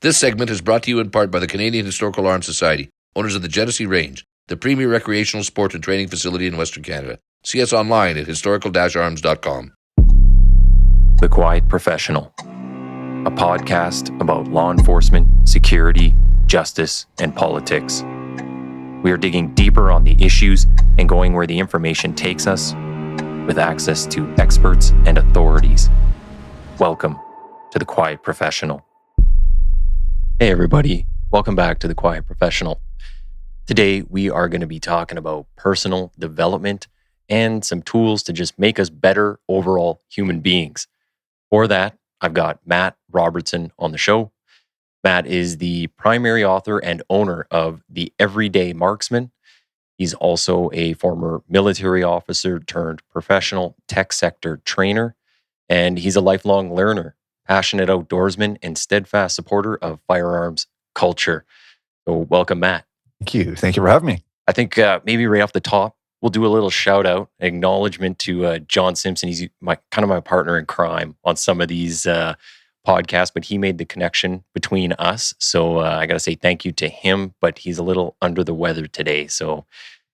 This segment is brought to you in part by the Canadian Historical Arms Society, owners of the Genesee Range, the premier recreational sport and training facility in Western Canada. See us online at historical-arms.com. The Quiet Professional, a podcast about law enforcement, security, justice, and politics. We are digging deeper on the issues and going where the information takes us with access to experts and authorities. Welcome to The Quiet Professional. Hey everybody, welcome back to The Quiet Professional. Today we are going to be talking about personal development and some tools to just make us better overall human beings. For that, I've got Matt Robertson on the show. Matt is the primary author and owner of the Everyday Marksman. He's also a former military officer turned professional tech sector trainer, and he's a lifelong learner, passionate outdoorsman, and steadfast supporter of firearms culture. So welcome, Matt. Thank you. Thank you for having me. I think maybe right off the top, we'll do a little shout out, acknowledgement to John Simpson. He's my partner in crime on some of these podcasts, but he made the connection between us. So I got to say thank you to him, but he's a little under the weather today. So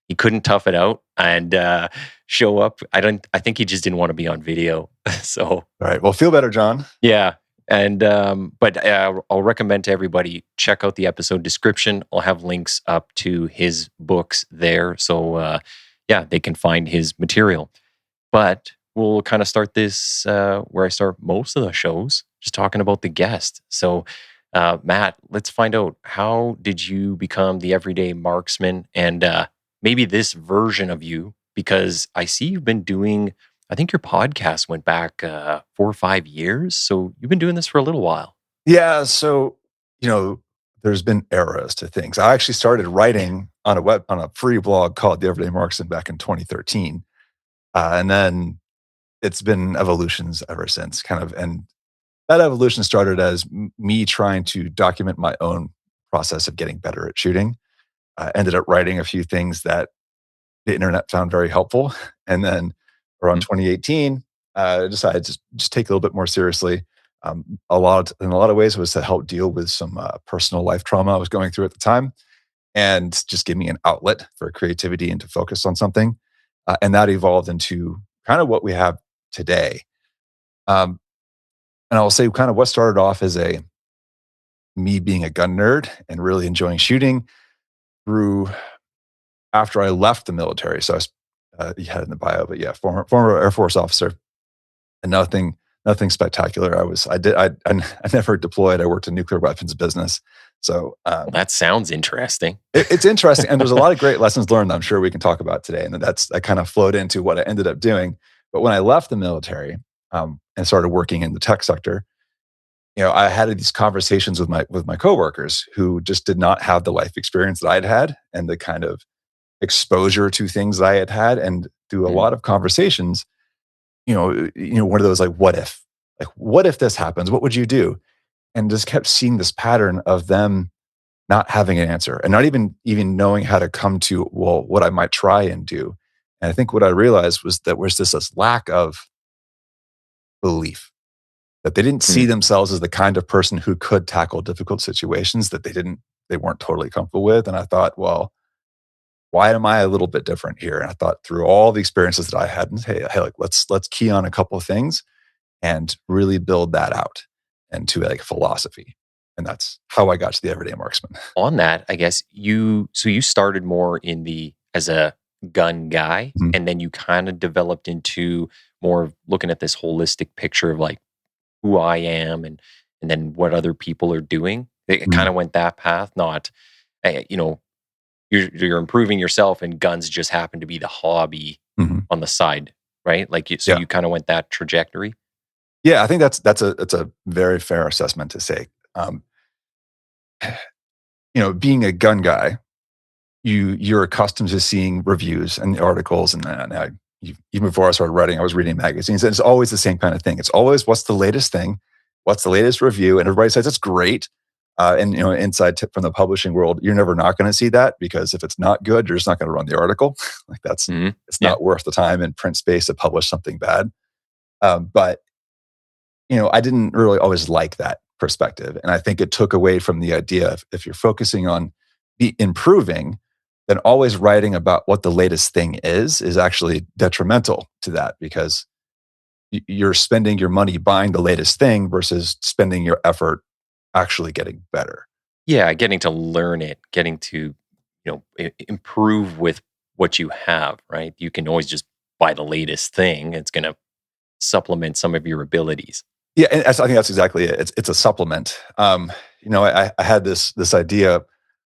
he couldn't tough it out and show up. I think he just didn't want to be on video. So all right. Well, feel better, John. Yeah. And but I'll recommend to everybody, check out the episode description. I'll have links up to his books there. So they can find his material. But we'll kind of start this where I start most of the shows, just talking about the guest. So Matt, let's find out, how did you become the Everyday Marksman, and maybe this version of you, because I see you've been doing, I think your podcast went back 4 or 5 years. So you've been doing this for a little while. Yeah. So, there's been eras to things. I actually started writing on a free blog called The Everyday Marksman back in 2013. And then it's been evolutions ever since, and that evolution started as me trying to document my own process of getting better at shooting. Ended up writing a few things that the internet found very helpful. And then around 2018, I decided to just take it a little bit more seriously. In a lot of ways, it was to help deal with some personal life trauma I was going through at the time, and just give me an outlet for creativity and to focus on something. And that evolved into kind of what we have today. And I'll say kind of what started off as me being a gun nerd and really enjoying shooting through after I left the military. So I was, you had it in the bio, but yeah, former Air Force officer, and nothing spectacular. I never deployed. I worked in nuclear weapons business. So that sounds interesting. It's interesting, and there's a lot of great lessons learned that I'm sure we can talk about today. And that kind of flowed into what I ended up doing. But when I left the military and started working in the tech sector, I had these conversations with my coworkers who just did not have the life experience that I'd had and the kind of exposure to things that I had had. And through a lot of conversations, one of those what if this happens? What would you do? And just kept seeing this pattern of them not having an answer and not even knowing how to come to, what I might try and do. And I think what I realized was that there's this lack of belief, that they didn't see themselves as the kind of person who could tackle difficult situations that they weren't totally comfortable with. And I thought, well, why am I a little bit different here? And I thought through all the experiences that I had, and hey, let's key on a couple of things and really build that out into a philosophy. And that's how I got to the Everyday Marksman. On that, I guess you started more as a gun guy, and then you kind of developed into more of looking at this holistic picture of who I am and then what other people are doing. It kind of went that path, not, you're improving yourself and guns just happen to be the hobby on the side, right? You kind of went that trajectory. Yeah, I think that's a very fair assessment to say. Being a gun guy, you're accustomed to seeing reviews and articles, and even before I started writing, I was reading magazines, and it's always the same kind of thing. It's always, what's the latest thing? What's the latest review? And everybody says it's great. And inside tip from the publishing world, you're never not going to see that, because if it's not good, you're just not going to run the article. It's not worth the time in print space to publish something bad. But I didn't really always like that perspective. And I think it took away from the idea of if you're focusing on improving, then always writing about what the latest thing is actually detrimental to that, because you're spending your money buying the latest thing versus spending your effort actually getting better. Yeah, getting to learn it, getting to, improve with what you have, right? You can always just buy the latest thing. It's going to supplement some of your abilities. Yeah, and I think that's exactly it. It's a supplement. I had this idea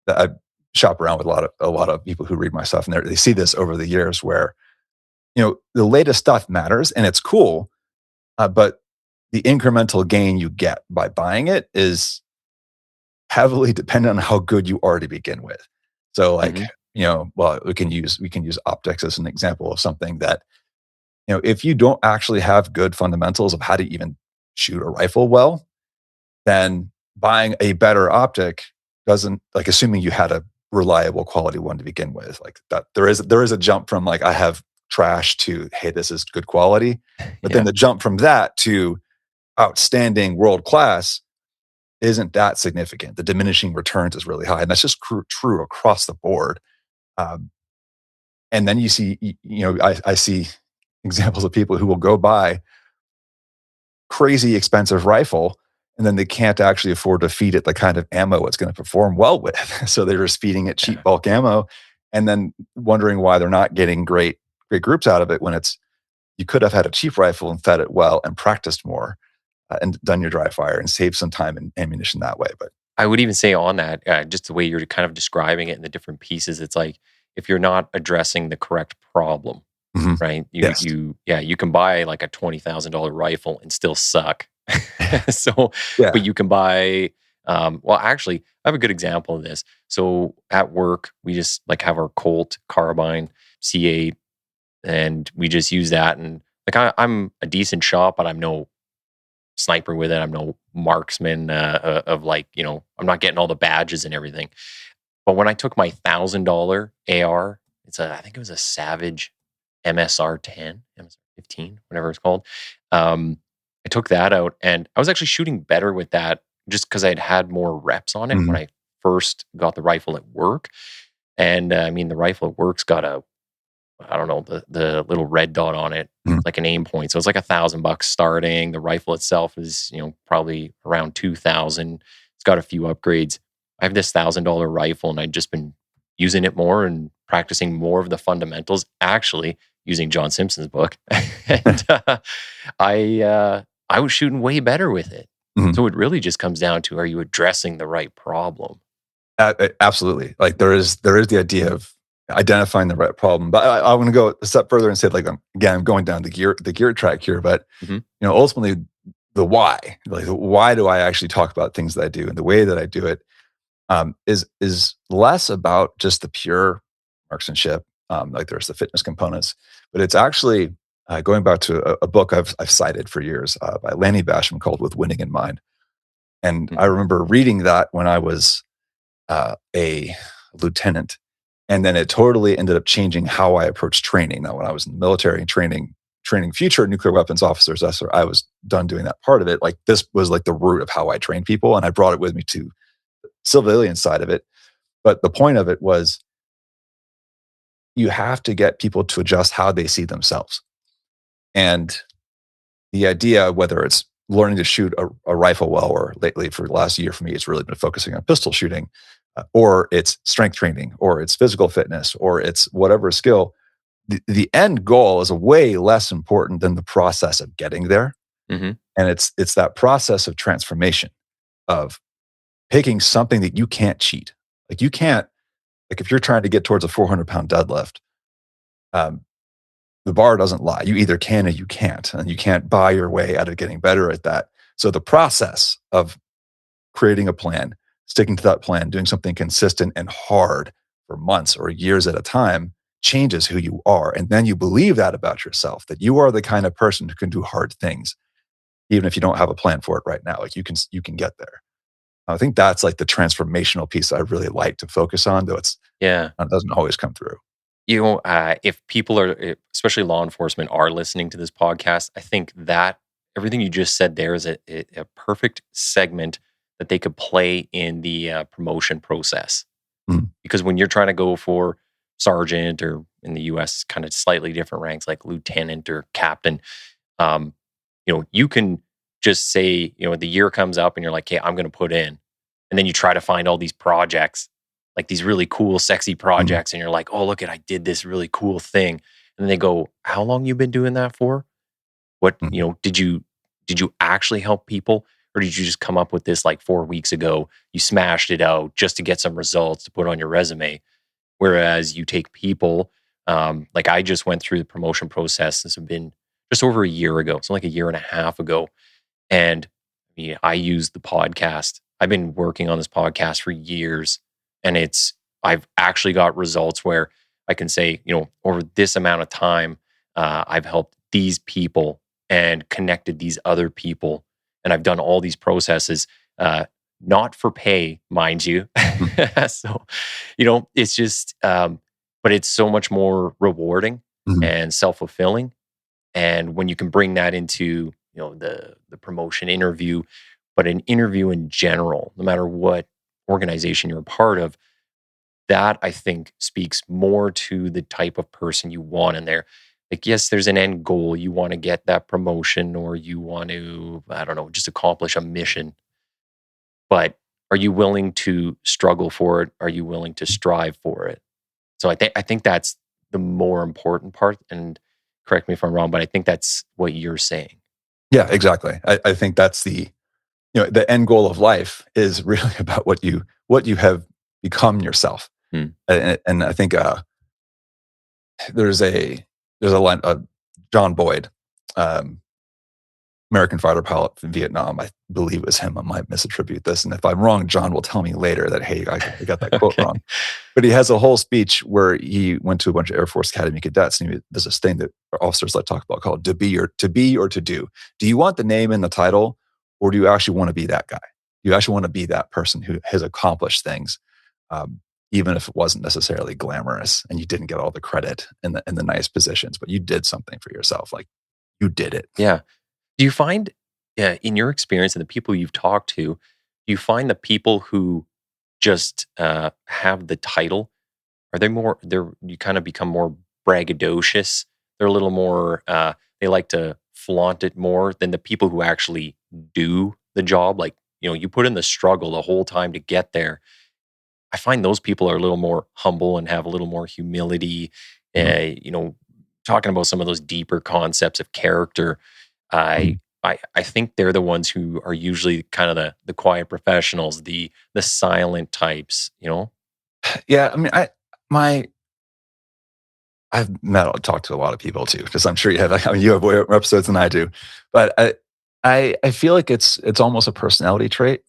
that I shop around with a lot of people who read my stuff, and they see this over the years where, the latest stuff matters and it's cool, but the incremental gain you get by buying it is heavily dependent on how good you are to begin with. So, like, well, we can use optics as an example of something that, if you don't actually have good fundamentals of how to even shoot a rifle well, then buying a better optic doesn't, like, assuming you had a reliable quality one to begin with, like that there is a jump from, like, I have trash to, hey, this is good quality. But then the jump from that to outstanding world class isn't that significant. The diminishing returns is really high, and that's just true across the board. And then you see, I see examples of people who will go buy crazy expensive rifle, and then they can't actually afford to feed it the kind of ammo it's going to perform well with. So they're just feeding it cheap bulk ammo, and then wondering why they're not getting great groups out of it, when you could have had a cheap rifle and fed it well and practiced more, and done your dry fire and saved some time and ammunition that way. But I would even say on that, just the way you're kind of describing it in the different pieces, it's like if you're not addressing the correct problem, right? You can buy like a $20,000 rifle and still suck. So, but you can buy. Well, actually, I have a good example of this. So at work, we just like have our Colt carbine C8, and we just use that. And like I'm a decent shot, but I'm no sniper with it. I'm no marksman of like, I'm not getting all the badges and everything. But when I took my $1,000 AR, I think it was a Savage MSR 10, MSR 15, whatever it's called. I took that out, and I was actually shooting better with that just because I'd had more reps on it when I first got the rifle at work. And the rifle at work's got I don't know, the little red dot on it, like an aim point. So it's like $1,000 starting. The rifle itself is, probably around 2,000. It's got a few upgrades. I have this $1,000 rifle, and I've just been using it more and practicing more of the fundamentals, actually using John Simpson's book. And I was shooting way better with it. So it really just comes down to, are you addressing the right problem? Absolutely. Like there is the idea of identifying the right problem. But I want to go a step further and say, like, I'm going down the gear track here, but ultimately the why, like, why do I actually talk about things that I do and the way that I do it, is less about just the pure marksmanship. Like there's the fitness components, but it's actually going back to a book I've cited for years by Lanny Basham called With Winning in Mind. And I remember reading that when I was a lieutenant. And then it totally ended up changing how I approached training. Now, when I was in the military and training future nuclear weapons officers, I was done doing that part of it. Like, this was like the root of how I train people. And I brought it with me to the civilian side of it. But the point of it was, you have to get people to adjust how they see themselves. And the idea, whether it's learning to shoot a rifle well, or lately for the last year for me, it's really been focusing on pistol shooting, or it's strength training, or it's physical fitness, or it's whatever skill. The end goal is way less important than the process of getting there. And it's that process of transformation, of picking something that you can't cheat. Like, you can't, like, if you're trying to get towards a 400-pound deadlift, the bar doesn't lie. You either can or you can't, and you can't buy your way out of getting better at that. So the process of creating a plan, sticking to that plan, doing something consistent and hard for months or years at a time changes who you are. And then you believe that about yourself, that you are the kind of person who can do hard things, even if you don't have a plan for it right now. Like, you can get there. I think that's like the transformational piece I really like to focus on, though it doesn't always come through. If people are, especially law enforcement, are listening to this podcast, I think that everything you just said there is a perfect segment that they could play in the promotion process. Mm. Because when you're trying to go for sergeant, or in the U.S., kind of slightly different ranks like lieutenant or captain, um, you can just say, the year comes up and you're like, hey, I'm going to put in. And then you try to find all these projects, like these really cool, sexy projects. And you're like, oh, look I did this really cool thing. And then they go, how long you been doing that for? What, Mm. did you actually help people? Or did you just come up with this like 4 weeks ago? You smashed it out just to get some results to put on your resume. Whereas you take people, like I just went through the promotion process. This has been just over a year ago, so like a year and a half ago. And I used the podcast. I've been working on this podcast for years, and I've actually got results where I can say, over this amount of time, I've helped these people and connected these other people, and I've done all these processes, not for pay, mind you. So, it's just, but it's so much more rewarding Mhm. and self-fulfilling. And when you can bring that into, the promotion interview, but an interview in general, no matter what organization you're a part of, that I think speaks more to the type of person you want in there. Like, yes, there's an end goal. You want to get that promotion, or you want to, I don't know, just accomplish a mission. But are you willing to struggle for it? Are you willing to strive for it? So I think that's the more important part. And correct me if I'm wrong, but I think that's what you're saying. Yeah, exactly. I think that's the end goal of life is really about what you have become yourself. Hmm. And I think there's a line, John Boyd, um, American fighter pilot from Vietnam. I believe it was him. I might misattribute this, and if I'm wrong, John will tell me later that, hey, I got that quote Okay. wrong. But he has a whole speech where he went to a bunch of Air Force Academy cadets, and there's this thing that officers like talk about called to be or to do. Do you want the name and the title, or do you actually want to be that guy? Do you actually want to be that person who has accomplished things, even if it wasn't necessarily glamorous and you didn't get all the credit in the nice positions, but you did something for yourself, like you did it. Yeah. Do you find, in your experience and the people you've talked to, do you find the people who just have the title, are they more, you kind of become more braggadocious? They're a little more, they like to flaunt it more than the people who actually do the job. Like, you put in the struggle the whole time to get there. I find those people are a little more humble and have a little more humility. Mhm. Talking about some of those deeper concepts of character, I Mhm. I think they're the ones who are usually kind of the quiet professionals, the silent types. Yeah, I mean, my I've talked to a lot of people too, because I'm sure you have. I mean, you have more episodes than I do, but I feel like it's almost a personality trait,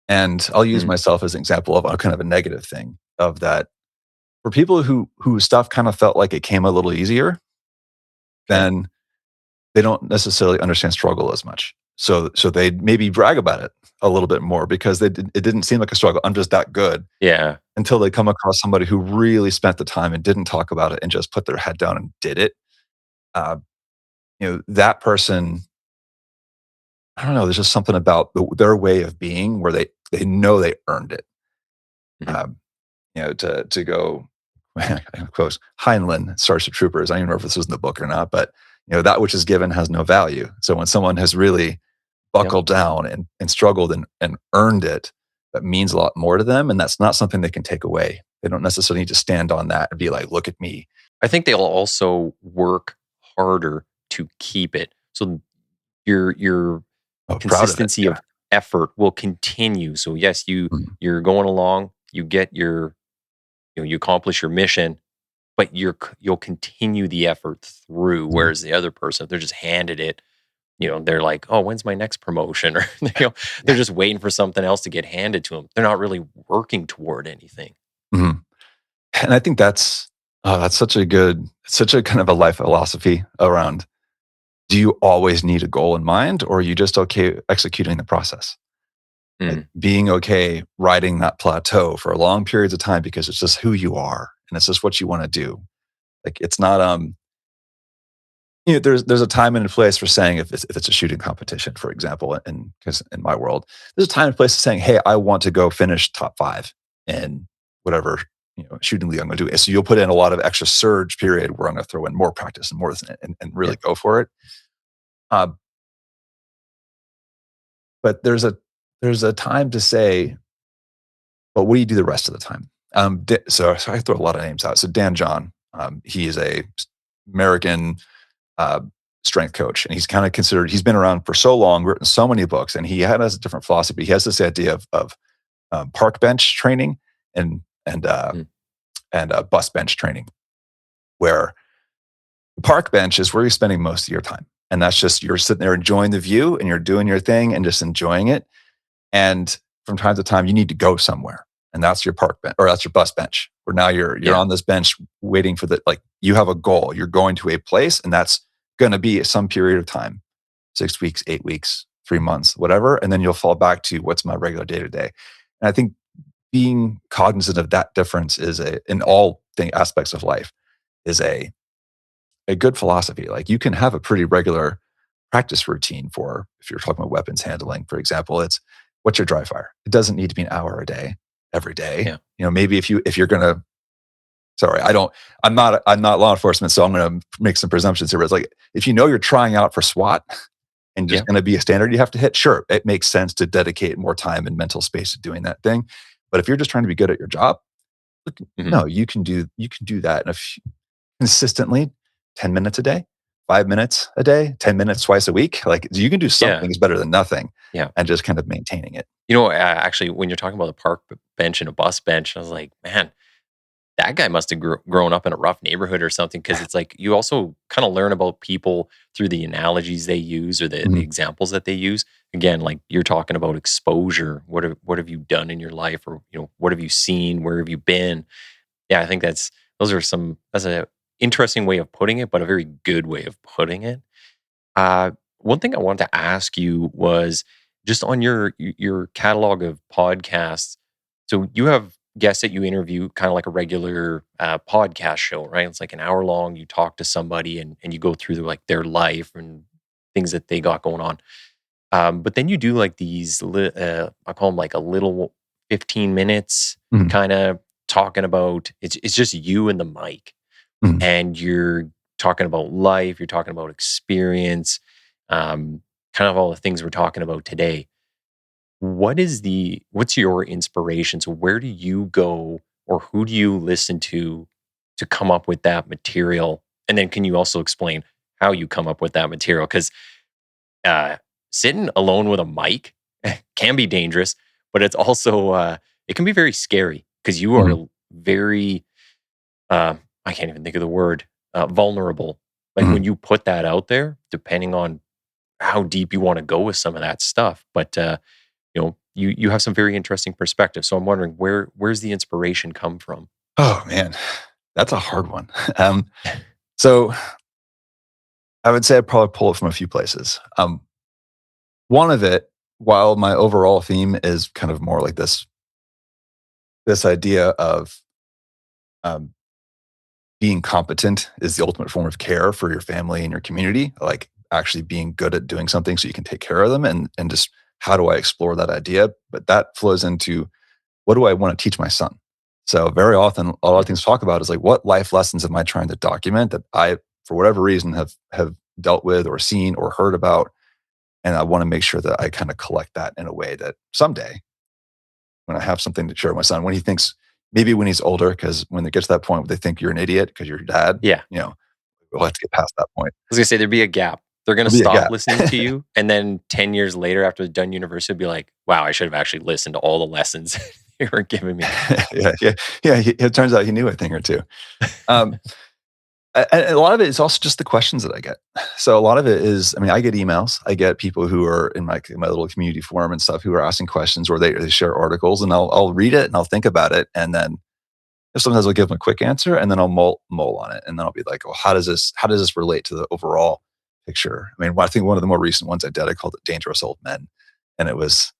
and I'll use Mm, myself as an example of a kind of a negative thing of that. For people who stuff kind of felt like it came a little easier, okay. then they don't necessarily understand struggle as much. So they maybe brag about it a little bit more because it didn't seem like a struggle. I'm just that good Yeah. until they come across somebody who really spent the time and didn't talk about it and just put their head down and did it. Uh, that person, I don't know, there's just something about their way of being where they know they earned it. Mhm. Um, to go, quote, Heinlein, Starship Troopers. I don't even know if this was in the book or not, but that which is given has no value. So when someone has really Yep. buckled down and struggled and earned it, that means a lot more to them. And that's not something they can take away. They don't necessarily need to stand on that and be like, look at me. I think they'll also work harder to keep it. So your Oh, proud of it. consistency Yeah. of effort will continue. So yes, Mhm. you're going along, you get you accomplish your mission, but you'll continue the effort through. Mhm. Whereas the other person, if they're just handed it, they're like, oh, when's my next promotion? Or they're Yeah. just waiting for something else to get handed to them. They're not really working toward anything. Mhm. And I think that's such a kind of a life philosophy around, do you always need a goal in mind, or are you just okay executing the process? Like Mm, being okay riding that plateau for long periods of time because it's just who you are and it's just what you want to do. Like it's not there's a time and a place for saying if it's a shooting competition, for example, and because in my world, there's a time and place for saying, hey, I want to go finish top 5 in whatever shooting league I'm going to do. So you'll put in a lot of extra surge period where I'm going to throw in more practice and more and really go for it. But there's a time to say, but what do you do the rest of the time? So I throw a lot of names out. So Dan John, he is a American strength coach, and he's kind of considered. He's been around for so long, written so many books, and he has a different philosophy. He has this idea of park bench training and bus bench training, where the park bench is where you're spending most of your time, and that's just you're sitting there enjoying the view, and you're doing your thing and just enjoying it. And from time to time, you need to go somewhere, and that's your park bench, or that's your bus bench, where now you're on this bench waiting for you have a goal. You're going to a place, and that's going to be some period of time, 6 weeks, 8 weeks, 3 months, whatever. And then you'll fall back to what's my regular day to day. And I think being cognizant of that difference in all aspects of life is a good philosophy. Like you can have a pretty regular practice routine for, if you're talking about weapons handling, for example, it's what's your dry fire? It doesn't need to be an hour a day, every day. Yeah. Maybe if you're going to, sorry, I'm not law enforcement, so I'm going to make some presumptions here. But it's like, if you're trying out for SWAT and there's going to be a standard you have to hit, sure, it makes sense to dedicate more time and mental space to doing that thing. But if you're just trying to be good at your job, no, you can do that consistently, 10 minutes a day, 5 minutes a day, 10 minutes twice a week. Like you can do some things better than nothing. Yeah. And just kind of maintaining it. Actually, when you're talking about a park bench and a bus bench, I was like, man, that guy must have grown up in a rough neighborhood or something, because it's like you also kind of learn about people through the analogies they use or the examples that they use. Again, like you're talking about exposure. What have you done in your life, or what have you seen? Where have you been? Yeah, I think that's an interesting way of putting it, but a very good way of putting it. One thing I wanted to ask you was just on your catalog of podcasts. So you have guests that you interview kind of like a regular podcast show, right? It's like an hour long. You talk to somebody and you go through their life and things that they got going on. But then you do like these, I call them like a little 15 minutes kind of talking about, it's just you and the mic. And you're talking about life, you're talking about experience, kind of all the things we're talking about today. What's your inspiration? So where do you go, or who do you listen to come up with that material? And then can you also explain how you come up with that material? Because sitting alone with a mic can be dangerous, but it's also, it can be very scary, because you are very, I can't even think of the word, vulnerable. Like when you put that out there, depending on how deep you want to go with some of that stuff. But, you have some very interesting perspective. So I'm wondering, where's the inspiration come from? Oh man, that's a hard one. So I would say I'd probably pull it from a few places. One of it, while my overall theme is kind of more like this idea of being competent is the ultimate form of care for your family and your community, like actually being good at doing something so you can take care of them, and just how do I explore that idea? But that flows into, what do I want to teach my son? So very often, a lot of things to talk about is like, what life lessons am I trying to document that I, for whatever reason, have dealt with or seen or heard about? And I want to make sure that I kind of collect that in a way that someday, when I have something to share with my son, when he thinks, maybe when he's older, because when it gets to that point where they think you're an idiot because you're your dad, we'll have to get past that point. I was going to say, there'd be a gap. They're going to stop listening to you. And then 10 years later, after they're done university, be like, wow, I should have actually listened to all the lessons you were giving me. Yeah. It turns out he knew a thing or two. And a lot of it is also just the questions that I get. So a lot of it is, I get emails. I get people who are in my little community forum and stuff who are asking questions, or they share articles, and I'll read it and I'll think about it. And then sometimes I'll give them a quick answer, and then I'll mull on it. And then I'll be like, well, how does this relate to the overall picture? I think one of the more recent ones I did, I called it Dangerous Old Men. And it was,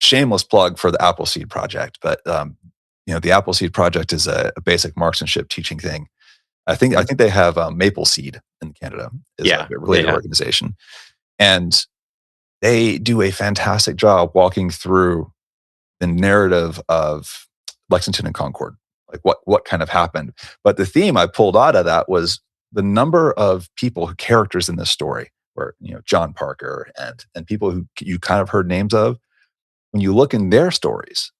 shameless plug for the Appleseed Project. But, the Appleseed Project is a basic marksmanship teaching thing I think they have Maple Seed in Canada is Yeah, a related yeah. organization, and they do a fantastic job walking through the narrative of Lexington and Concord, like what kind of happened. But the theme I pulled out of that was the number of people, characters in this story, where John Parker and people who you kind of heard names of. When you look in their stories,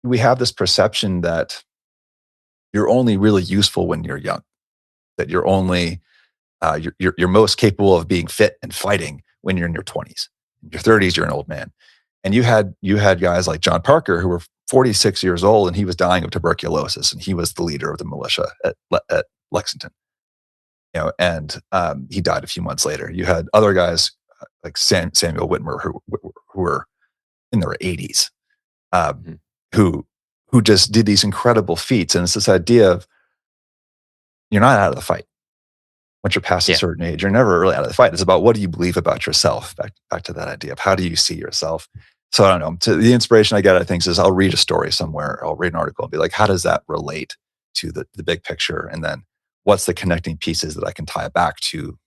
we have this perception that you're only really useful when you're young, that you're only you're most capable of being fit and fighting when you're in your 20s. In your 30s, you're an old man. And you had guys like John Parker who were 46 years old, and he was dying of tuberculosis, and he was the leader of the militia at Lexington. And he died a few months later. You had other guys like Samuel Whitmer who were in their 80s, who just did these incredible feats. And it's this idea of you're not out of the fight. Once you're past a certain age, you're never really out of the fight. It's about what do you believe about yourself? Back to that idea of how do you see yourself? So I don't know. The inspiration I get out of things is I'll read a story somewhere, I'll read an article and be like, how does that relate to the big picture? And then what's the connecting pieces that I can tie back to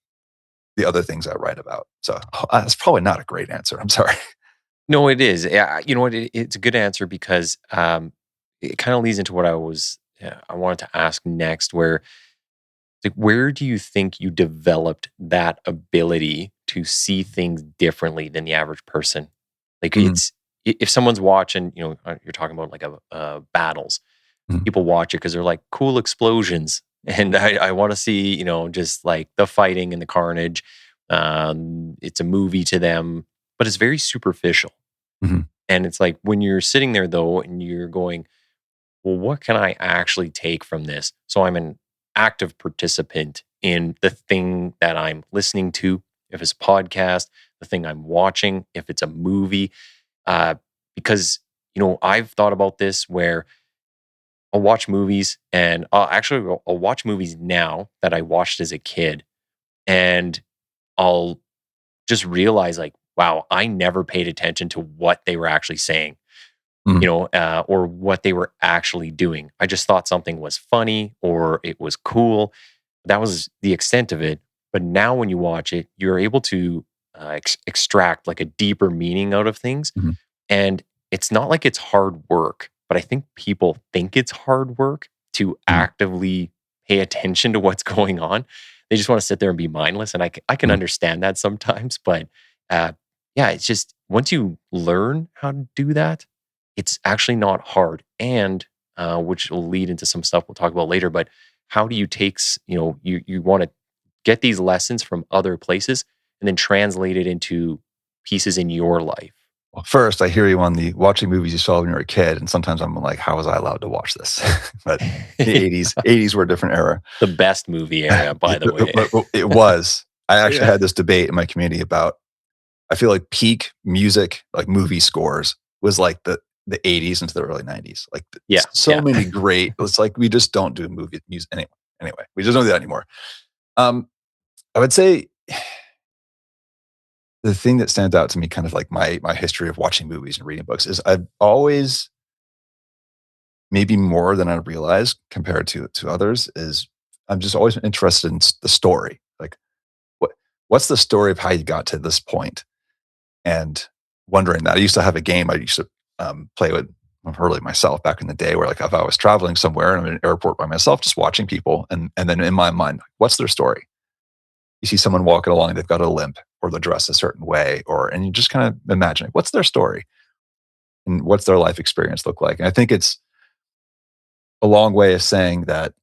the other things I write about? So that's probably not a great answer. I'm sorry. No, it is. Yeah, you know what? It's a good answer because it kind of leads into what I wanted to ask next, where do you think you developed that ability to see things differently than the average person? Like it's if someone's watching, you're talking about like battles. Mhm. People watch it because they're like cool explosions, and I want to see just like the fighting and the carnage. It's a movie to them, but it's very superficial. Mhm. And it's like when you're sitting there though, and you're going, well, what can I actually take from this? So I'm an active participant in the thing that I'm listening to. If it's a podcast, the thing I'm watching, if it's a movie, because I've thought about this where I'll watch movies, and I'll watch movies now that I watched as a kid, and I'll just realize like, wow, I never paid attention to what they were actually saying. Mhm. Or what they were actually doing. I just thought something was funny or it was cool. That was the extent of it. But now when you watch it, you're able to extract like a deeper meaning out of things. Mhm. And it's not like it's hard work, but I think people think it's hard work to Mhm. actively pay attention to what's going on. They just want to sit there and be mindless. And I can Mhm. understand that sometimes. But yeah, it's just once you learn how to do that, it's actually not hard. And which will lead into some stuff we'll talk about later. But how do you you want to get these lessons from other places and then translate it into pieces in your life? Well, first, I hear you on the watching movies you saw when you were a kid, and sometimes I'm like, how was I allowed to watch this? But the 80s were a different era. The best movie era, by the way. It was. I actually Yeah. had this debate in my community about, I feel like peak music, like movie scores, was like the 80s into the early 90s. Like Yeah, so yeah. many great, it's like we just don't do movie music anyway. We just don't do that anymore. I would say the thing that stands out to me, kind of like my history of watching movies and reading books, is I've always, maybe more than I realized compared to others, is I'm just always interested in the story. Like what what's the story of how you got to this point? And wondering that. I used to have a game I used to play with early myself back in the day, where like if I was traveling somewhere and I'm in an airport by myself, just watching people, and then in my mind, what's their story? You see someone walking along, they've got a limp, or they're dressed a certain way, and you just kind of imagine what's their story and what's their life experience look like. And I think it's a long way of saying that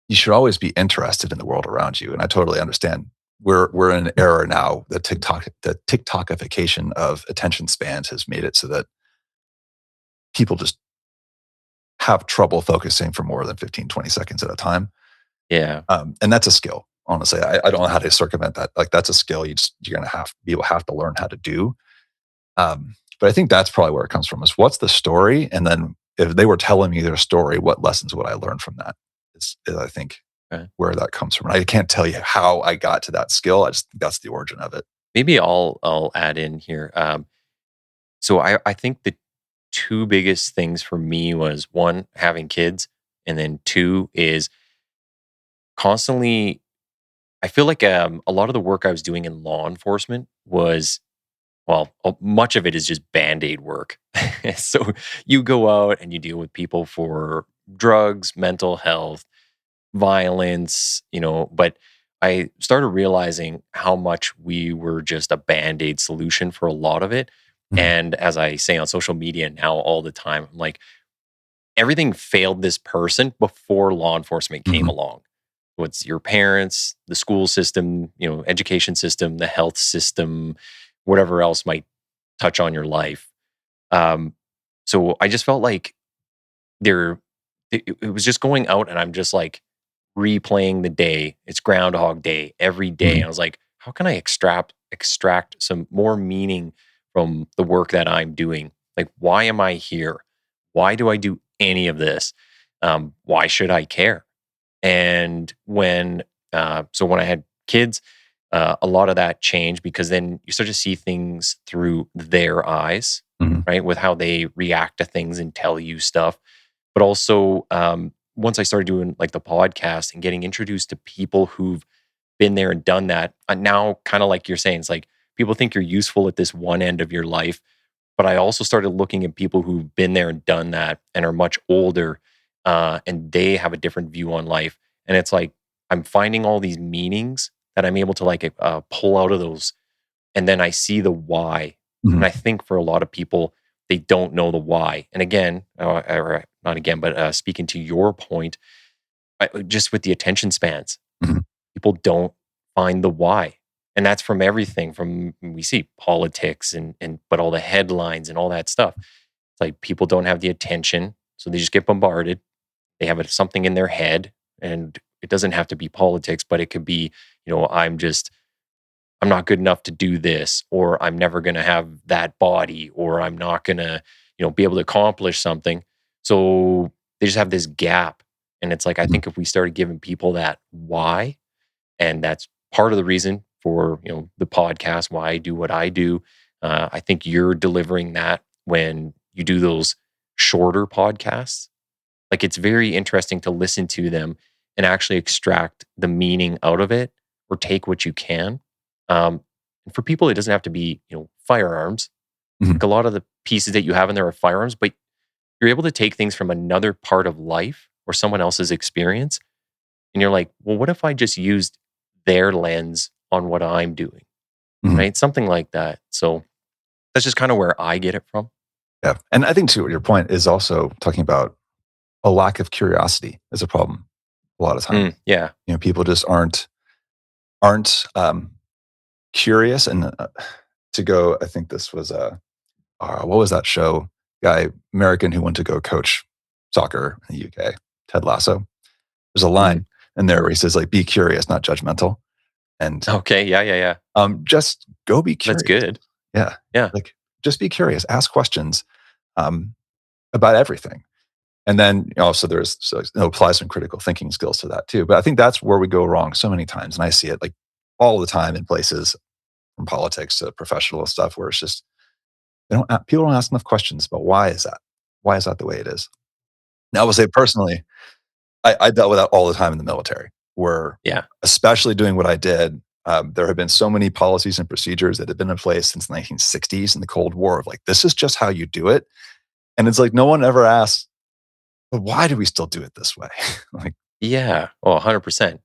you should always be interested in the world around you. And I totally understand. We're in an era now, the TikTokification of attention spans has made it so that people just have trouble focusing for more than 15, 20 seconds at a time. Yeah. And that's a skill. Honestly, I don't know how to circumvent that. Like that's a skill you're going to have to learn how to do. But I think that's probably where it comes from, is what's the story? And then if they were telling me their story, what lessons would I learn from that? Is I think Okay. where that comes from. I can't tell you how I got to that skill. I just think that's the origin of it. Maybe I'll add in here. So I think the two biggest things for me was one, having kids, And then 2 is constantly, I feel like a lot of the work I was doing in law enforcement was, well, much of it is just band-aid work. So you go out and you deal with people for drugs, mental health, violence, but I started realizing how much we were just a band-aid solution for a lot of it. Mhm. And as I say on social media now all the time, I'm like, everything failed this person before law enforcement came Mhm. along. What's your parents, the school system, education system, the health system, whatever else might touch on your life. Um, so I just felt like there, it was just going out, and I'm just like replaying the day. It's Groundhog Day every day. Mhm. I was like, how can I extract some more meaning from the work that I'm doing? Like, why am I here? Why do I do any of this? Why should I care? And when I had kids, a lot of that changed because then you start to see things through their eyes, Mhm. right? With how they react to things and tell you stuff. But also, once I started doing like the podcast and getting introduced to people who've been there and done that, now kind of like you're saying, it's like people think you're useful at this one end of your life. But I also started looking at people who've been there and done that and are much older, and they have a different view on life. And it's like I'm finding all these meanings that I'm able to like pull out of those, and then I see the why. And Mhm. I think for a lot of people, they don't know the why. And again, or not again, but speaking to your point, just with the attention spans, Mhm. people don't find the why. And that's from everything from we see politics and but all the headlines and all that stuff. It's like people don't have the attention, so they just get bombarded. They have something in their head, and it doesn't have to be politics, but it could be, I'm not good enough to do this, or I'm never going to have that body, or I'm not going to, be able to accomplish something. So they just have this gap. And it's like, I Mhm. think if we started giving people that why, and that's part of the reason for, the podcast, why I do what I do. I think you're delivering that when you do those shorter podcasts. Like it's very interesting to listen to them and actually extract the meaning out of it or take what you can. And for people, it doesn't have to be, firearms. Mhm. Like a lot of the pieces that you have in there are firearms, but you're able to take things from another part of life or someone else's experience. And you're like, well, what if I just used their lens on what I'm doing? Mhm. Right? Something like that. So that's just kind of where I get it from. Yeah. And I think too, your point is also talking about a lack of curiosity is a problem a lot of times. Yeah. People just aren't curious and to go. I think this was what was that show guy American who went to go coach soccer in the UK, Ted Lasso. There's a Mm. line in there where he says like, "Be curious, not judgmental," and Okay. Yeah. just go be That's curious. good. Yeah, Yeah. like just be curious, ask questions um, about everything. And then also there's apply some critical thinking skills to that too. But I think that's where we go wrong so many times, and I see it like all the time in places from politics to professional stuff where it's just people don't ask enough questions about why is that? Why is that the way it is? Now, I will say personally, I dealt with that all the time in the military, where Yeah. especially doing what I did, there have been so many policies and procedures that have been in place since the 1960s in the Cold War of like, this is just how you do it. And it's like no one ever asks, but why do we still do it this way? Like, Yeah. Oh, 100%.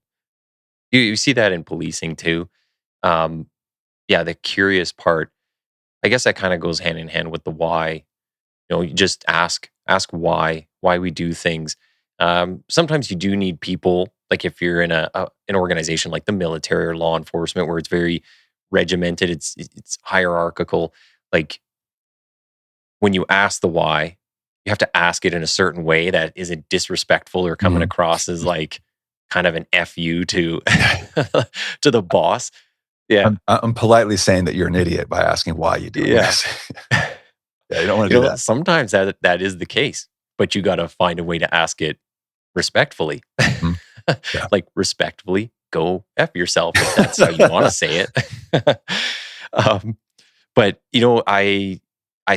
You see that in policing too. Um, yeah, the curious part, I guess that kind of goes hand in hand with the why. You just ask why we do things. Sometimes you do need people, like if you're in an organization like the military or law enforcement, where it's very regimented, it's hierarchical. Like when you ask the why, you have to ask it in a certain way that isn't disrespectful or coming mhm. across as like kind of an fu to to the boss. Yeah, I'm politely saying that you're an idiot by asking why you're doing yeah. this. Yeah, you don't want to do that. Sometimes that is the case, but you got to find a way to ask it respectfully. Mhm. Yeah. Like respectfully, go f yourself if that's how you want to say it. um, but I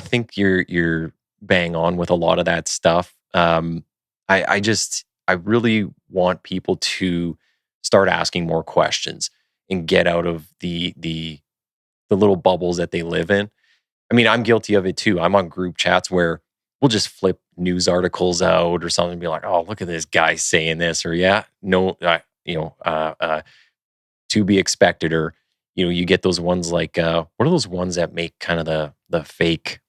think you're bang on with a lot of that stuff. I just I really want people to start asking more questions and get out of the little bubbles that they live in. I mean, I'm guilty of it too. I'm on group chats where we'll just flip news articles out or something and be like, "Oh, look at this guy saying this," or "Yeah, no, to be expected," or you get those ones like what are those ones that make kind of the fake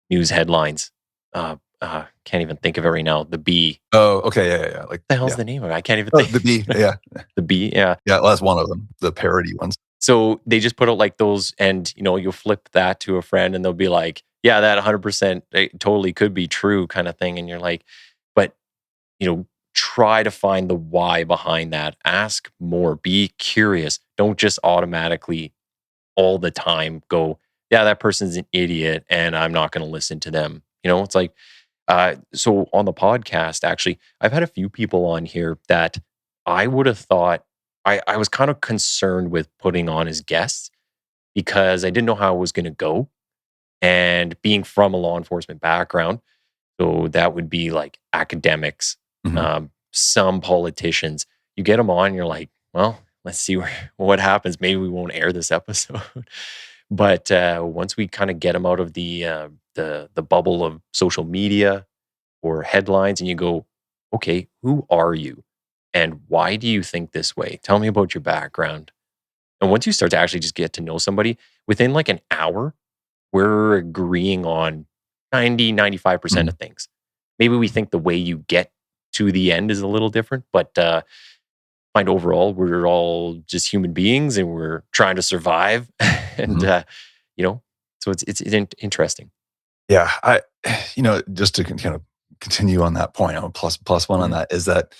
news headlines? Can't even think of it right now. The B. Oh, okay, yeah. Like, What the hell's yeah. the name of it? I can't even Oh, think. the B, yeah. The B. Yeah. Yeah, well, that's one of them, the parody ones. So they just put out like those, and you'll flip that to a friend, and they'll be like, "Yeah, that 100% totally could be true," kind of thing. And you're like, but try to find the why behind that. Ask more. Be curious. Don't just automatically all the time go, "Yeah, that person's an idiot, and I'm not going to listen to them." It's like, so on the podcast, actually, I've had a few people on here that I would have thought I was kind of concerned with putting on as guests because I didn't know how it was going to go. And being from a law enforcement background, so that would be like academics, Mhm. some politicians. You get them on, you're like, well, let's see what happens. Maybe we won't air this episode. But once we kind of get them out of the bubble of social media or headlines, and you go, okay, who are you, and why do you think this way? Tell me about your background. And once you start to actually just get to know somebody, within like an hour, we're agreeing on 95% Mhm. of things. Maybe we think the way you get to the end is a little different, but find overall we're all just human beings and we're trying to survive. And Mhm. so it's interesting. Yeah, just to kind of continue on that point, plus one on Mhm. that is that,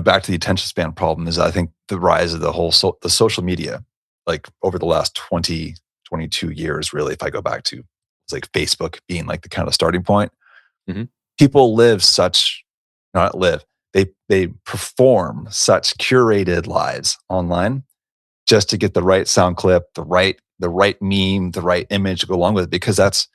back to the attention span problem is I think the rise of the social media, like over the last 20, 22 years, really, if I go back to, it's like Facebook being like the kind of starting point. Mhm. People live such, not live, they perform such curated lives online just to get the right sound clip, the right meme, the right image to go along with it, because that's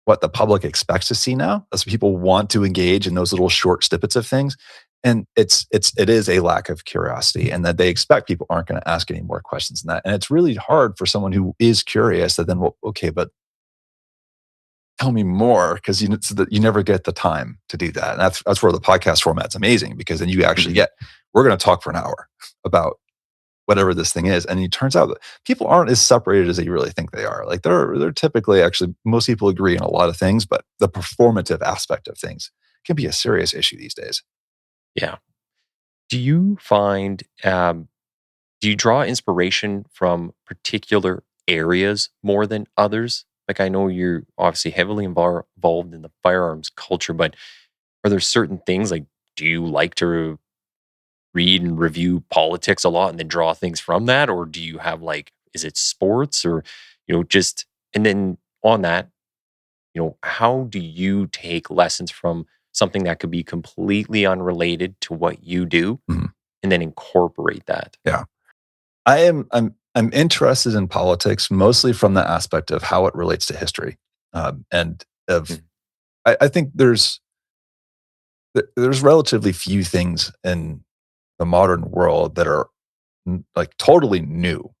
what the public expects to see now. That's what people want to engage in, those little short snippets of things. And it is a lack of curiosity, and that they expect people aren't going to ask any more questions than that. And it's really hard for someone who is curious that then, well, okay, but tell me more, because so that you never get the time to do that. And that's where the podcast format's amazing, because then you actually Mhm. get, we're going to talk for an hour about whatever this thing is. And it turns out that people aren't as separated as they really think they are. Like they're typically, actually, most people agree on a lot of things, but the performative aspect of things can be a serious issue these days. Yeah. Do you find do you draw inspiration from particular areas more than others? Like, I know you're obviously heavily involved in the firearms culture, but are there certain things, like, do you like to read and review politics a lot and then draw things from that? Or do you have, like, is it sports, or, just, and then on that, how do you take lessons from something that could be completely unrelated to what you do Mhm. and then incorporate that? Yeah. I'm interested in politics mostly from the aspect of how it relates to history. And of, Mhm. I think there's relatively few things in the modern world that are like totally new.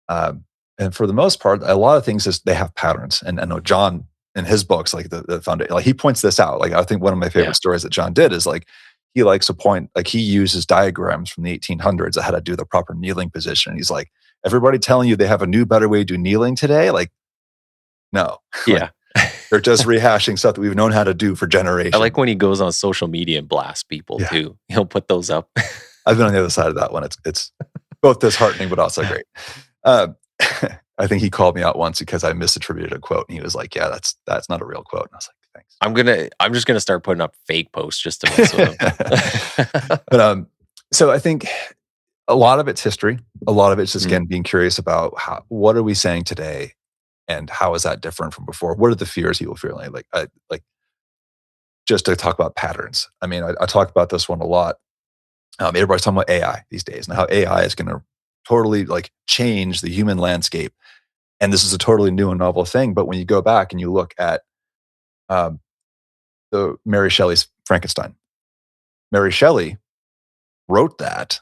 Um, and for the most part, a lot of things is they have patterns. And I know John in his books, like the foundation, like he points this out. Like I think one of my favorite Yeah. stories that John did is like he likes to point, like he uses diagrams from the 1800s that how to do the proper kneeling position. And he's like, everybody telling you they have a new, better way to do kneeling today, like no, like Yeah. they're just rehashing stuff that we've known how to do for I like generations. when he goes on social media and blasts people Yeah, too. He'll put those up. I've been on the other side of that one. It's both disheartening but also great. Uh, I think he called me out once because I misattributed a quote, and he was like, "Yeah, that's not a real quote." And I was like, I'm just gonna start putting up fake posts just to mess with him. But so I think a lot of it's history. A lot of it's just Mhm. again being curious about what are we saying today, and how is that different from before? What are the fears people feel like just to talk about patterns. I mean, I talk about this one a lot. Everybody's talking about AI these days and how AI is going to totally like change the human landscape. And this is a totally new and novel thing. But when you go back and you look at um, the Mary Shelley's Frankenstein, Mary Shelley wrote that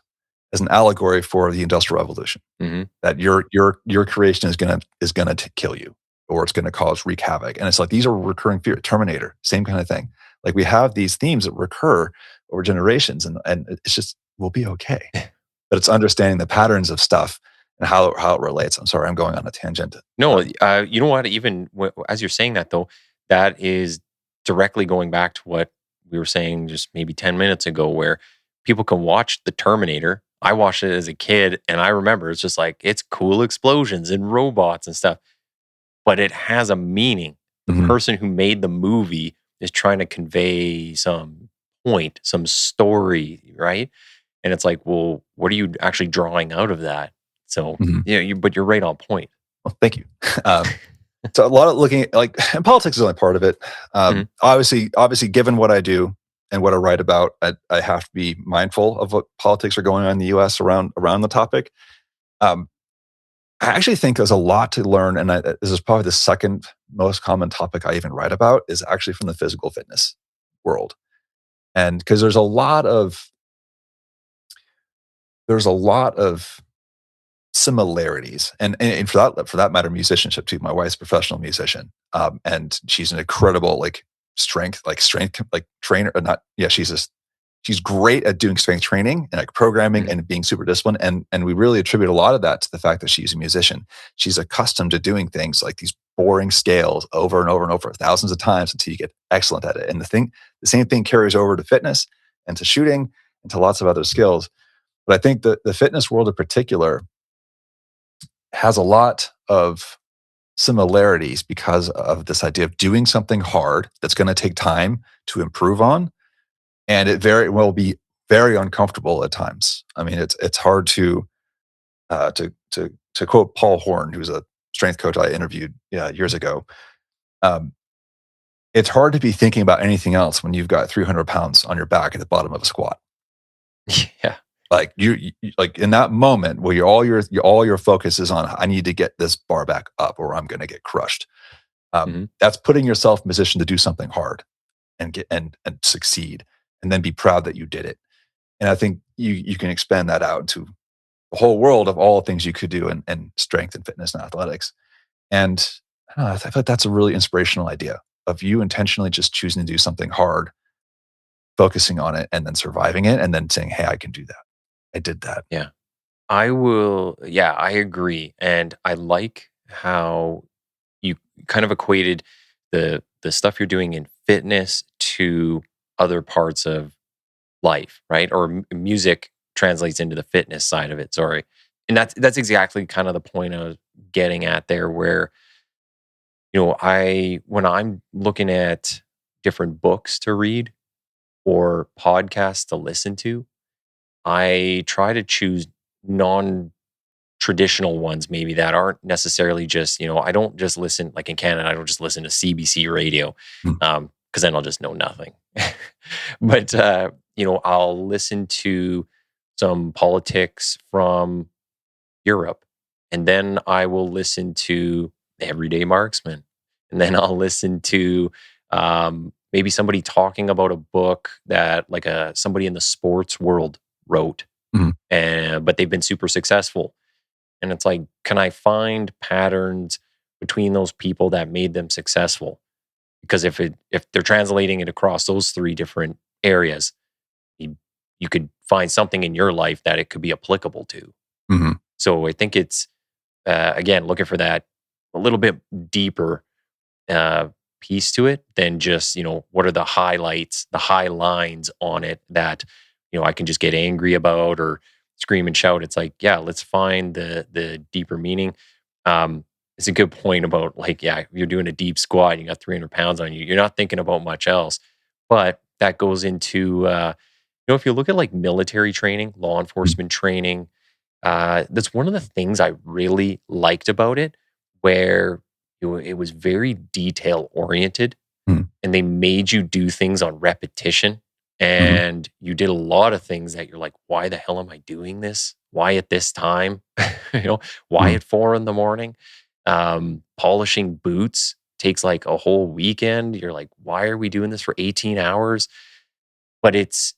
as an allegory for the Industrial Revolution. Mm-hmm. That your creation is gonna kill you, or it's gonna wreak havoc. And it's like these are recurring fear. Terminator, same kind of thing. Like we have these themes that recur over generations, and it's just we'll be okay. But it's understanding the patterns of stuff and how it relates. I'm sorry, I'm going on a tangent. No, you know what? Even as you're saying that, though, that is directly going back to what we were saying just maybe 10 minutes ago, where people can watch The Terminator. I watched it as a kid, and I remember it's just like, it's cool explosions and robots and stuff, but it has a meaning. The Mhm. person who made the movie is trying to convey some point, some story, right? And it's like, well, what are you actually drawing out of that? So, Mhm. but you're right on point. Well, thank you. So a lot of looking at and politics is only part of it. Mhm. Obviously, given what I do and what I write about, I have to be mindful of what politics are going on in the U.S. around the topic. Um, I actually think there's a lot to learn, and this is probably the second most common topic I even write about is actually from the physical fitness world, and because there's a lot of similarities, and for that matter, musicianship too. My wife's a professional musician, and she's an incredible strength trainer. Not yeah, she's great at doing strength training and programming Mhm. and being super disciplined. And we really attribute a lot of that to the fact that she's a musician. She's accustomed to doing things like these boring scales over and over and over thousands of times until you get excellent at it. And the same thing carries over to fitness and to shooting and to lots of other skills. But I think the fitness world in particular has a lot of similarities because of this idea of doing something hard that's going to take time to improve on, and it very well be very uncomfortable at times. I mean, it's hard to quote Paul Horn, who's a strength coach I interviewed years ago. Um, it's hard to be thinking about anything else when you've got 300 pounds on your back at the bottom of a squat. Yeah. Like like in that moment where all your focus is on, I need to get this bar back up or I'm going to get crushed. Mhm. That's putting yourself in position to do something hard and get and succeed, and then be proud that you did it. And I think you can expand that out to the whole world of all the things you could do in strength and fitness and athletics. And I don't know, I feel like that's a really inspirational idea of you intentionally just choosing to do something hard, focusing on it, and then surviving it, and then saying, "Hey, I can do that. I did that." Yeah. I agree. And I like how you kind of equated the stuff you're doing in fitness to other parts of life, right? Or music translates into the fitness side of it. Sorry. And that's exactly kind of the point I was getting at there, where, I when I'm looking at different books to read or podcasts to listen to, I try to choose non traditional ones, maybe that aren't necessarily just, I don't just listen, like in Canada, I don't just listen to CBC radio, Mm, because then I'll just know nothing. But I'll listen to some politics from Europe, and then I will listen to Everyday Marksman, and then I'll listen to maybe somebody talking about a book that like somebody in the sports world wrote, mhm, and but they've been super successful. And it's like, can I find patterns between those people that made them successful? Because if they're translating it across those three different areas, you, you could find something in your life that it could be applicable to. mhm, So I think it's again looking for that a little bit deeper uh, piece to it than just, what are the highlights, the high lines on it that I can just get angry about or scream and shout. It's like, yeah, let's find the deeper meaning. It's a good point about, like, yeah, if you're doing a deep squat, you got 300 pounds on you, you're not thinking about much else. But that goes into if you look at like military training, law mm, enforcement training, that's one of the things I really liked about it, where it was very detail oriented, mm, and they made you do things on repetition. mhm, And you did a lot of things that you're like, why the hell am I doing this? Why at this time? you know, why mm, at 4 in the morning? Polishing boots takes like a whole weekend. You're like, why are we doing this for 18 hours? But it's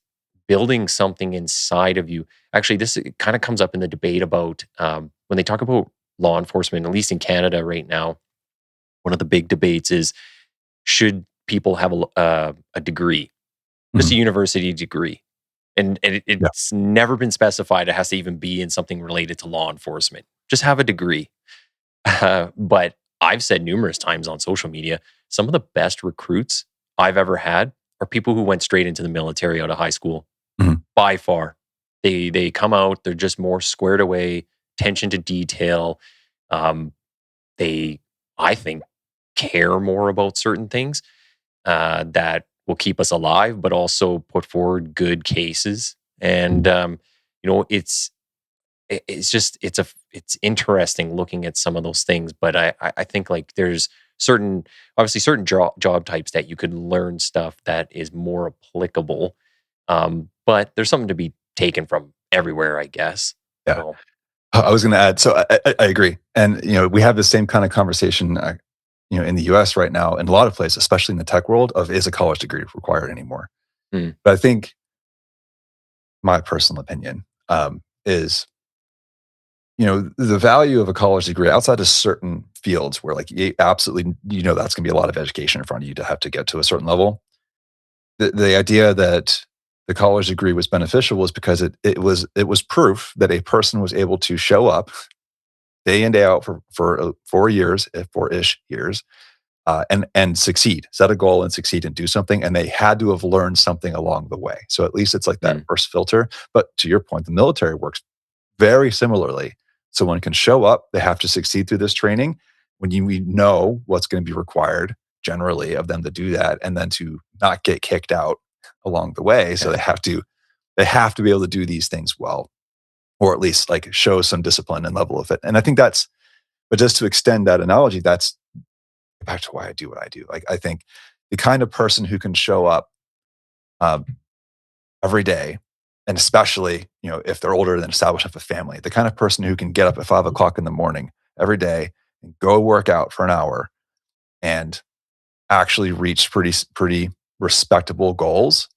building something inside of you. Actually, this kind of comes up in the debate about when they talk about law enforcement, at least in Canada right now. One of the big debates is, should people have a degree, just a Mhm. university degree? And Yeah. it's never been specified it has to even be in something related to law enforcement. Just have a degree. But I've said numerous times on social media, some of the best recruits I've ever had are people who went straight into the military out of high school. Mhm. By far, they come out, they're just more squared away, attention to detail. Um, they, I think, care more about certain things that will keep us alive, but also put forward good cases. And Mhm. it's it's interesting looking at some of those things. But I think like there's certain job types that you could learn stuff that is more applicable. But there's something to be taken from everywhere, I guess. Yeah. So I was going to add, so I agree. And, we have the same kind of conversation, in the US right now, in a lot of places, especially in the tech world, of is a college degree required anymore? mm, But I think my personal opinion is, the value of a college degree outside of certain fields where like you absolutely, that's going to be a lot of education in front of you to have to get to a certain level. The idea that the college degree was beneficial was because it was proof that a person was able to show up day in day out for 4 years, 4-ish years, and succeed, set a goal and succeed and do something. And they had to have learned something along the way. So at least it's like that mm, first filter. But to your point, the military works very similarly. Someone can show up, they have to succeed through this training. When we know what's going to be required generally of them to do that, and then to not get kicked out along the way. So yeah, they have to be able to do these things well, or at least like show some discipline and level of it. And I think but just to extend that analogy, that's back to why I do what I do. Like, I think the kind of person who can show up um, every day, and especially, if they're older and established have a family, the kind of person who can get up at 5 o'clock in the morning every day and go work out for an hour and actually reach pretty respectable goals,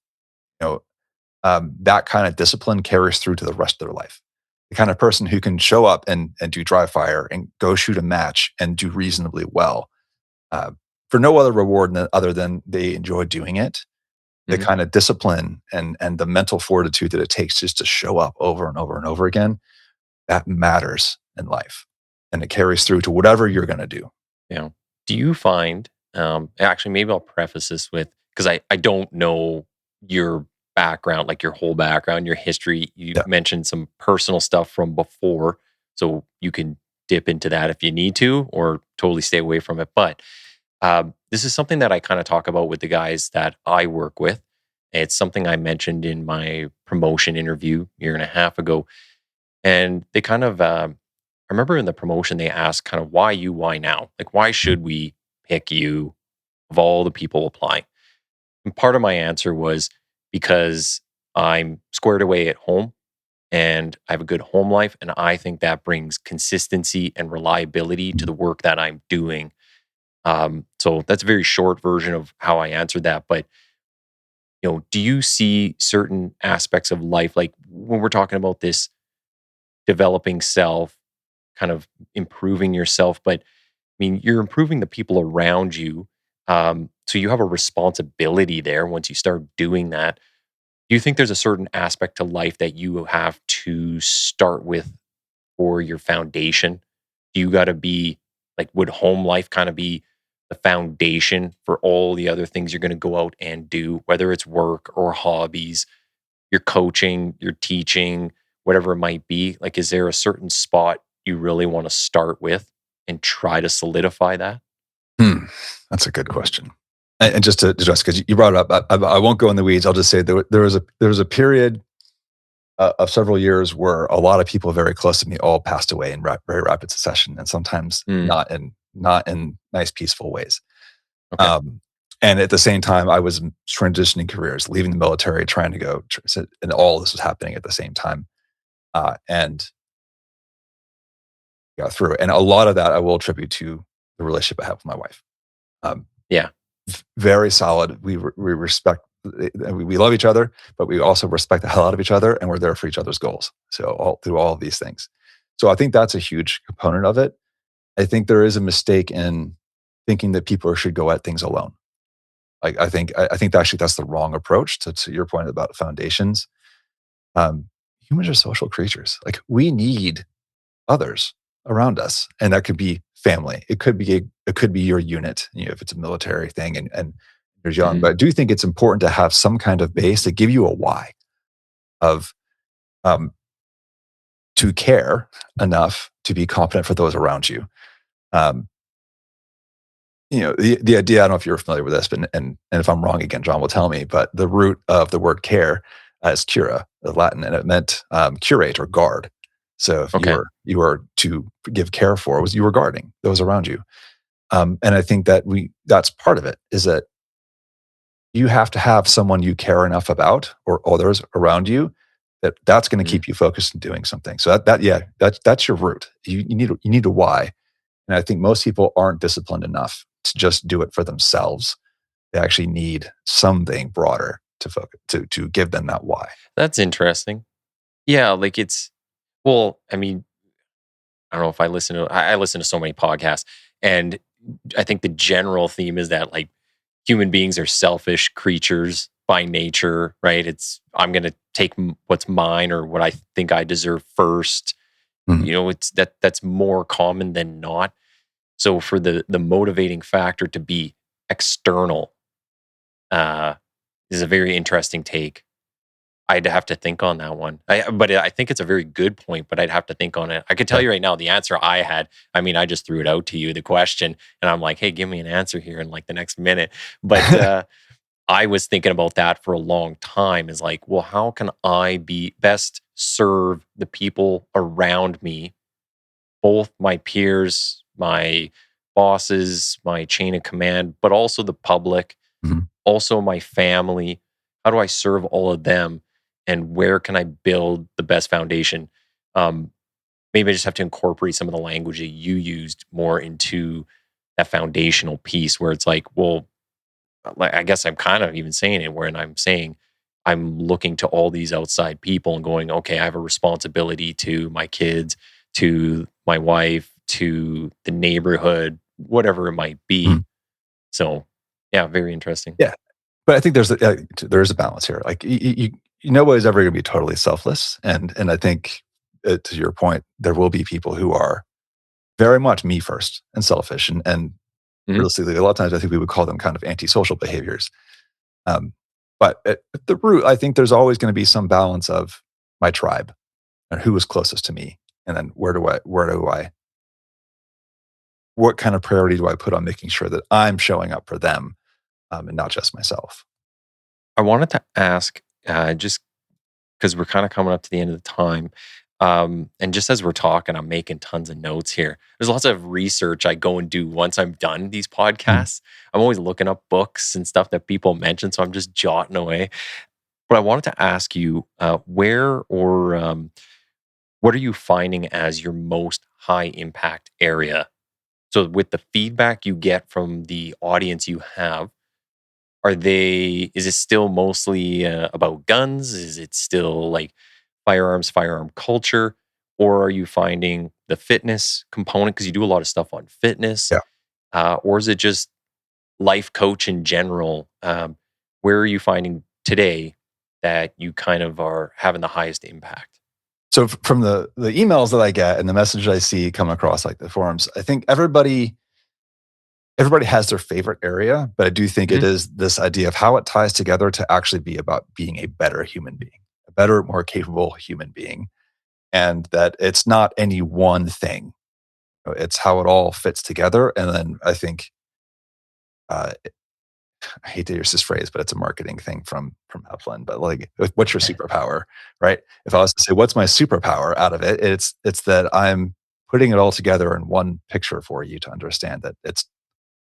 you know, that kind of discipline carries through to the rest of their life. The kind of person who can show up and do dry fire and go shoot a match and do reasonably well, uh, for no other reward other than they enjoy doing it. The mhm, kind of discipline and the mental fortitude that it takes just to show up over and over and over again, that matters in life, and it carries through to whatever you're going to do. yeah. Do you find, actually, maybe I'll preface this with, because I don't know your background, like your whole background, your history. You Yeah. mentioned some personal stuff from before, so you can dip into that if you need to, or totally stay away from it. But this is something that I kind of talk about with the guys that I work with. It's something I mentioned in my promotion interview a year and a half ago. And they kind of, I remember in the promotion, they asked kind of, why you, why now? Like, why should we pick you of all the people applying? And part of my answer was because I'm squared away at home and I have a good home life. And I think that brings consistency and reliability to the work that I'm doing. So that's a very short version of how I answered that. But, do you see certain aspects of life, like when we're talking about this developing self, kind of improving yourself, but I mean, you're improving the people around you. So you have a responsibility there once you start doing that. Do you think there's a certain aspect to life that you have to start with for your foundation? Do you got to be like, would home life kind of be the foundation for all the other things you're going to go out and do, whether it's work or hobbies, your coaching, your teaching, whatever it might be? Like, is there a certain spot you really want to start with and try to solidify that? Hmm. That's a good question. And just to address, because you brought it up, I won't go in the weeds. I'll just say there was a period of several years where a lot of people very close to me all passed away in very rapid succession, and sometimes Mm, not in nice, peaceful ways. okay. Um, and at the same time, I was transitioning careers, leaving the military, trying to go, and all this was happening at the same time, and got through. And a lot of that I will attribute to the relationship I have with my wife. Um, Yeah. Very solid. We respect we love each other, but we also respect the hell out of each other, and we're there for each other's goals. So through all of these things. So I think that's a huge component of it. I think there is a mistake in thinking that people should go at things alone. Like I think actually that's the wrong approach to your point about foundations. Humans are social creatures. Like we need others around us, and that could be family. It could be your unit. If it's a military thing and you're young. But I do think it's important to have some kind of base to give you a why of to care enough to be competent for those around you. The idea, I don't know if you're familiar with this, but and if I'm wrong again, John will tell me, but the root of the word care is cura, the Latin, and it meant curate or guard. So if you were to give care for, you were guarding those around you. And I think that that's part of it, is that you have to have someone you care enough about or others around you that's going to keep you focused and doing something. So that's your root. You need a why. And I think most people aren't disciplined enough to just do it for themselves. They actually need something broader to focus to give them that why. That's interesting. Yeah, like I mean, I don't know if I listen to so many podcasts, and I think the general theme is that like human beings are selfish creatures by nature, right? I'm going to take what's mine or what I think I deserve first. It's that's more common than not. So for the motivating factor to be external is a very interesting take. I'd have to think on that one. But I think it's a very good point, but I'd have to think on it. I could tell you right now, the answer I had, I mean, I just threw it out to you, the question, and I'm like, hey, give me an answer here in like the next minute. But I was thinking about that for a long time, is like, well, how can I be best serve the people around me, both my peers, my bosses, my chain of command, but also the public, also my family. How do I serve all of them? And where can I build the best foundation? Maybe I just have to incorporate some of the language that you used more into that foundational piece where it's like, well, I guess I'm kind of even saying it when I'm saying I'm looking to all these outside people and going, okay, I have a responsibility to my kids, to my wife, to the neighborhood, whatever it might be. So, yeah, very interesting. Yeah, but I think there is a balance here. Like nobody's ever going to be totally selfless, and I think to your point, there will be people who are very much me first and selfish, and realistically, a lot of times I think we would call them kind of antisocial behaviors. But at the root, I think there's always going to be some balance of my tribe and who is closest to me, and then what kind of priority do I put on making sure that I'm showing up for them and not just myself. I wanted to ask, just because we're kind of coming up to the end of the time, and just as we're talking, I'm making tons of notes here. There's lots of research I go and do once I'm done these podcasts. I'm always looking up books and stuff that people mention, so I'm just jotting away. But I wanted to ask you, where or what are you finding as your most high impact area? So with the feedback you get from the audience you have, is it still mostly about guns? Is it still like firearm culture? Or are you finding the fitness component? Because you do a lot of stuff on fitness. Yeah. Or is it just life coach in general? Where are you finding today that you kind of are having the highest impact? So from the emails that I get and the messages I see come across like the forums, I think everybody has their favorite area, but I do think it is this idea of how it ties together to actually be about being a better human being, a better, more capable human being. And that it's not any one thing. It's how it all fits together. And then I think, I hate to use this phrase, but it's a marketing thing from Upland. But like, what's your superpower, right? If I was to say, what's my superpower out of it? It's that I'm putting it all together in one picture for you to understand that it's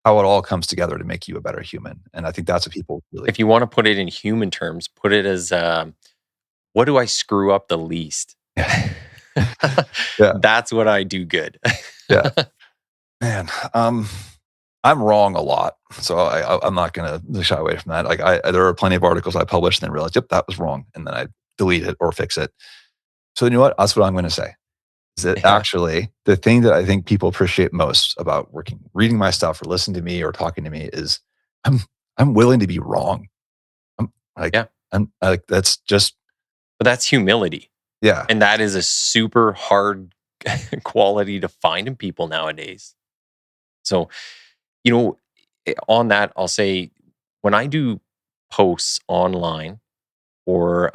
how it all comes together to make you a better human. And I think that's what people really. If you want to put it in human terms, put it as, what do I screw up the least? Yeah. That's what I do good. Yeah. Man. I'm wrong a lot, so I'm not going to shy away from that. Like there are plenty of articles I published and then realized, yep, that was wrong, and then I delete it or fix it. So you know what? That's what I'm going to say. Is that Yeah. actually the thing that I think people appreciate most about reading my stuff or listening to me or talking to me is I'm willing to be wrong. I'm like, Yeah. I'm like, that's just, But that's humility. yeah. And that is a super hard quality to find in people nowadays. So, on that, I'll say when I do posts online or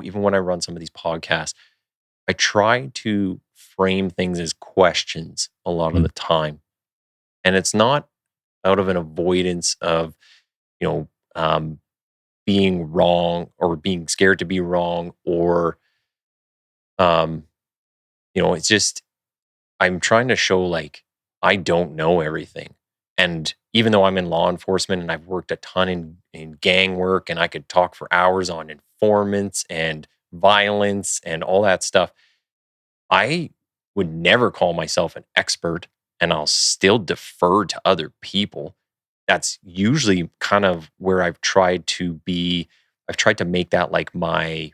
even when I run some of these podcasts, I try to frame things as questions a lot of Mm, the time. And it's not out of an avoidance of, you know, um, being wrong or being scared to be wrong or, um, it's just, I'm trying to show like I don't know everything. And even though I'm in law enforcement and I've worked a ton in gang work and I could talk for hours on informants and violence and all that stuff, I would never call myself an expert and I'll still defer to other people. That's usually kind of where I've tried to make that like my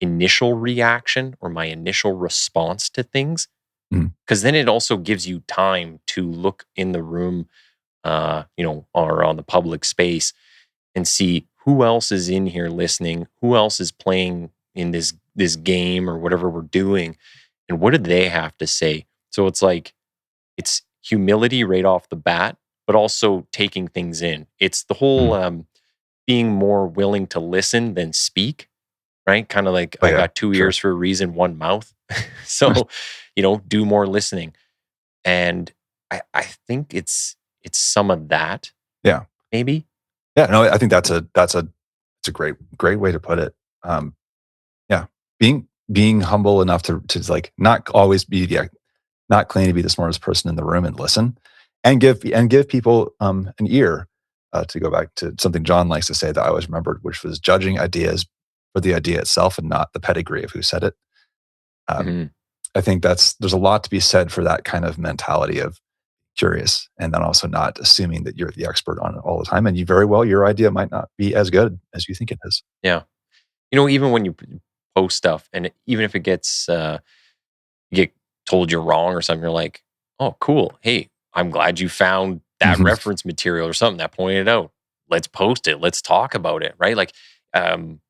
initial reaction or my initial response to things. mm, Because then it also gives you time to look in the room, or on the public space and see who else is in here listening, who else is playing in this game or whatever we're doing, and what do they have to say. So it's like it's humility right off the bat, but also taking things in. It's the whole mm. being more willing to listen than speak, right? Kind of like Oh I yeah, got two sure. ears for a reason, one mouth. So, do more listening. And I think it's some of that, Yeah. maybe. Yeah. No, I think it's a great way to put it. Um, yeah. Being humble enough to like not always be not claim to be the smartest person in the room and listen and give people an ear, to go back to something John likes to say that I always remembered, which was judging ideas for the idea itself and not the pedigree of who said it. Um, Mhm. I think there's a lot to be said for that kind of mentality of curious and then also not assuming that you're the expert on it all the time. And your idea might not be as good as you think it is. Yeah. Even when you post stuff and even if it gets, you get told you're wrong or something, you're like, oh, cool. Hey, I'm glad you found that Mhm. reference material or something that pointed out. Let's post it. Let's talk about it. Right. Like, um,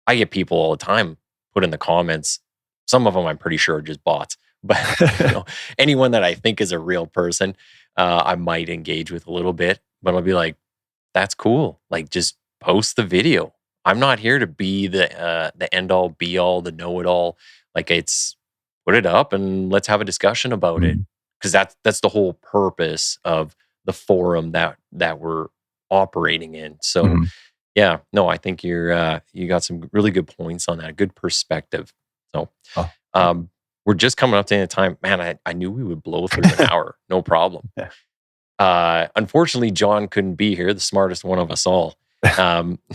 I get people all the time put in the comments. Some of them I'm pretty sure are just bots, but anyone that I think is a real person, I might engage with a little bit, but I'll be like, that's cool. Like, just post the video. I'm not here to be the end all be all, the know it all. Like, it's put it up and let's have a discussion about it Mhm. because that's the whole purpose of the forum that we're operating in. So Mhm. yeah, no, I think you got some really good points on that. Good perspective. So Oh, um, we're just coming up to the end of time. Man, I knew we would blow through an hour, no problem. yeah. Unfortunately, John couldn't be here, the smartest one of us all.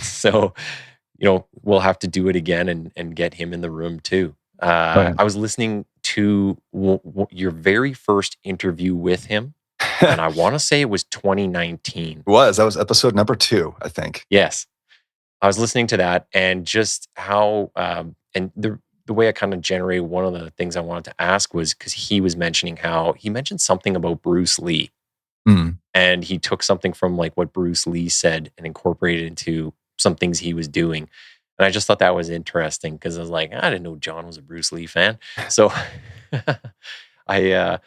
So, we'll have to do it again and get him in the room too. Oh, I was listening to your very first interview with him, yeah. and I want to say it was 2019. That was episode number 2, I think. Yes, I was listening to that, and just how and the way I kind of generated one of the things I wanted to ask was because he was mentioning how he mentioned something about Bruce Lee. Mm. And he took something from like what Bruce Lee said and incorporated it into some things he was doing. And I just thought that was interesting because I was like, I didn't know John was a Bruce Lee fan. So I,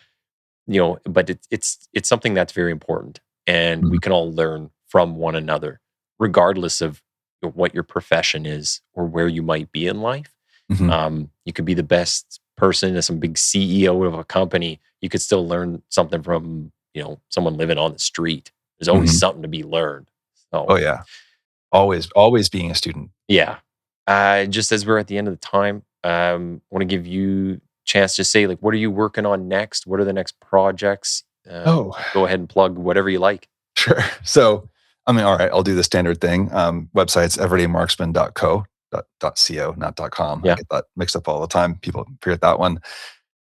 but it's something that's very important, and we Mhm. can all learn from one another, regardless of what your profession is or where you might be in life. Mhm. You could be the best person as some big CEO of a company. You could still learn something from, someone living on the street. There's always Mhm. something to be learned. Oh, So yeah. Always being a student. yeah. Just as we're at the end of the time, I want to give you a chance to say, like, what are you working on next? What are the next projects? Oh, Go ahead and plug whatever you like. sure. So, I mean, all right, I'll do the standard thing. Website's everydaymarksman.co, not .com. I Yeah. get that mixed up all the time. People forget that one.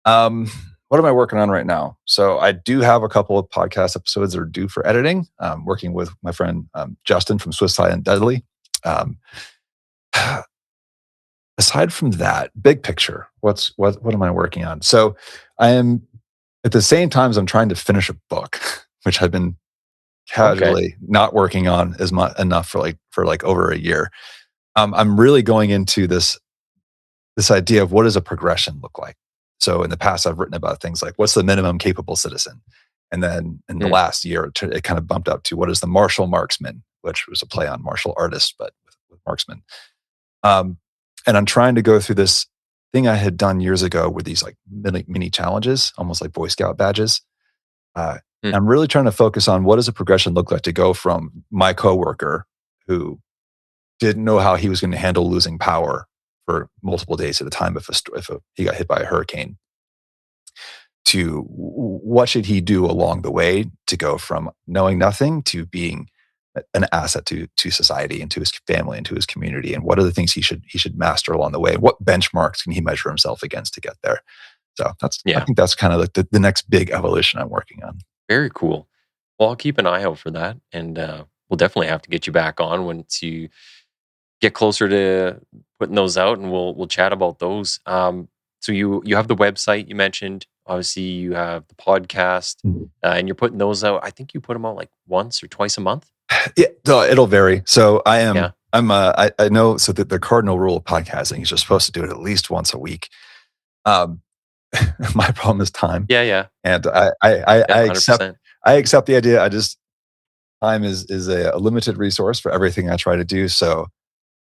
Um, what am I working on right now? So I do have a couple of podcast episodes that are due for editing. I'm working with my friend Justin from Swiss High and Deadly. Um, aside from that, big picture, what am I working on? So I am at the same time as I'm trying to finish a book, which I've been casually not working on as much enough for like over a year. I'm really going into this idea of what does a progression look like. So in the past, I've written about things like what's the minimum capable citizen, and then in the last year, it kind of bumped up to what is the martial marksman, which was a play on martial artist, but with marksman. And I'm trying to go through this thing I had done years ago with these like mini challenges, almost like Boy Scout badges. I'm really trying to focus on what does a progression look like to go from my coworker who didn't know how he was going to handle losing power for multiple days at a time if he got hit by a hurricane, to what should he do along the way to go from knowing nothing to being an asset to society and to his family and to his community, and what are the things he should master along the way, and what benchmarks can he measure himself against to get there. So I think that's kind of like the next big evolution I'm working on. Very cool. Well, I'll keep an eye out for that, and we'll definitely have to get you back on once you get closer to putting those out, and we'll chat about those. So you have the website you mentioned. Obviously, you have the podcast, and you're putting those out. I think you put them out like once or twice a month. Yeah, it'll vary. So I know. So the cardinal rule of podcasting is you're supposed to do it at least once a week. My problem is time. Yeah. And I accept the idea. Time is a limited resource for everything I try to do. So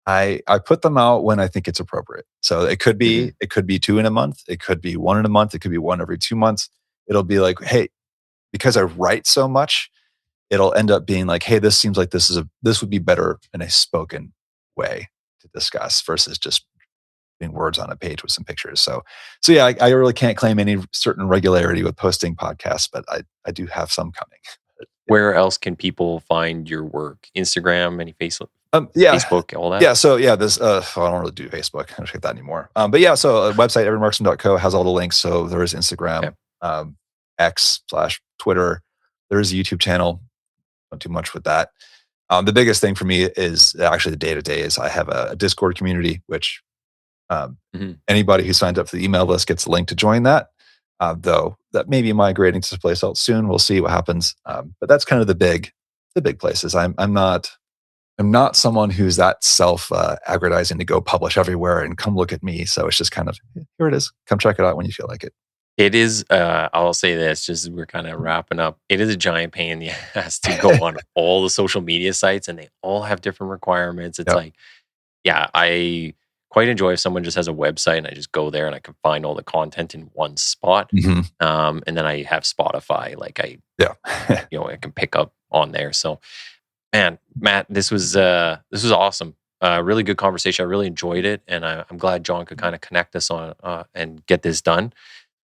I put them out when I think it's appropriate. So it could be 2 in a month. It could be 1 in a month. It could be 1 every 2 months. It'll be like, hey, because I write so much, it'll end up being like, hey, this seems like this would be better in a spoken way to discuss versus just being words on a page with some pictures. So yeah, I really can't claim any certain regularity with posting podcasts, but I do have some coming. Where else can people find your work? Instagram, any Facebook, all that? Yeah. So yeah, this, I don't really do Facebook. I don't get that anymore. But yeah, so website, everydaymarksman.co has all the links. So there is Instagram, X/Twitter. There is a YouTube channel. Don't do much with that. The biggest thing for me is actually the day-to-day is I have a Discord community, which anybody who signed up for the email list gets a link to join that. Though that may be migrating to place else soon. We'll see what happens. But that's kind of the big places. I'm not someone who's that self-aggrandizing to go publish everywhere and come look at me. So it's just kind of, here it is. Come check it out when you feel like it. It is, I'll say this, just as we're kind of wrapping up, it is a giant pain in the ass to go on all the social media sites, and they all have different requirements. It's like, I quite enjoy if someone just has a website and I just go there and I can find all the content in one spot. And then I have Spotify, like I can pick up on there. So, man, Matt, this was awesome. Really good conversation. I really enjoyed it, and I'm glad John could kind of connect us on and get this done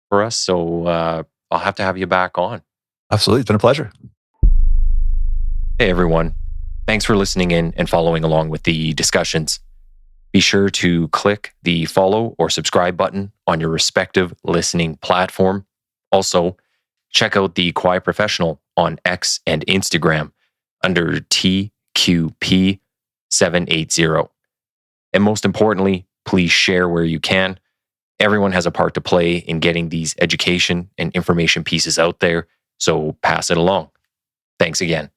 for us. So I'll have to have you back on. Absolutely. It's been a pleasure. Hey, everyone. Thanks for listening in and following along with the discussions. Be sure to click the follow or subscribe button on your respective listening platform. Also, check out the Quiet Professional on X and Instagram under TQP780. And most importantly, please share where you can. Everyone has a part to play in getting these education and information pieces out there, so pass it along. Thanks again.